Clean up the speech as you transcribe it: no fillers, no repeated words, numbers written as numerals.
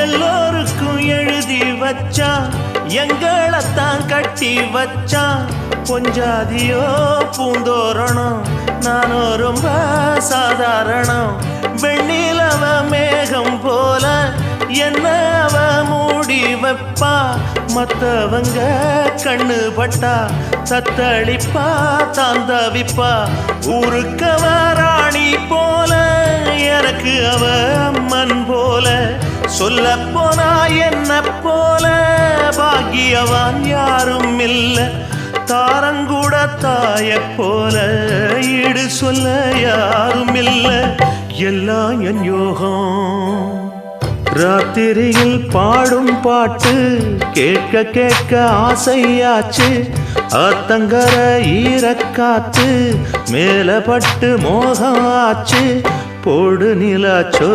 எல்லோருக்கும் எழுதி வச்சான், எங்களைத்தான் கட்டி வச்சான். பொஞ்சாதியோ பூந்தோரணம், நானோ ரொம்ப சாதாரணம். வெண்ணிலவ மேகம் போல என்ன அவ மூடி வைப்பா. மத்தவங்க கண்ணு பட்டா தத்தளிப்பா தாந்தவிப்பா. ஊருக்கவ ராணி போல, எனக்கு அவ அம்மன் போல. சொல்ல போனா என்ன போல பாக்கியவான் யாரும் இல்ல. தாரங்கூட தாய போல ஈடு சொல்ல யாரும் இல்ல. எல்லாம் என் யோகம். ராத்திரியில் பாடும் பாட்டு கேட்க கேட்க ஆசையாச்சு. ஆத்தங்கர ஈரக்காத்து மேல பட்டு மோகம் ஆச்சு. போடு நிலாச்சோ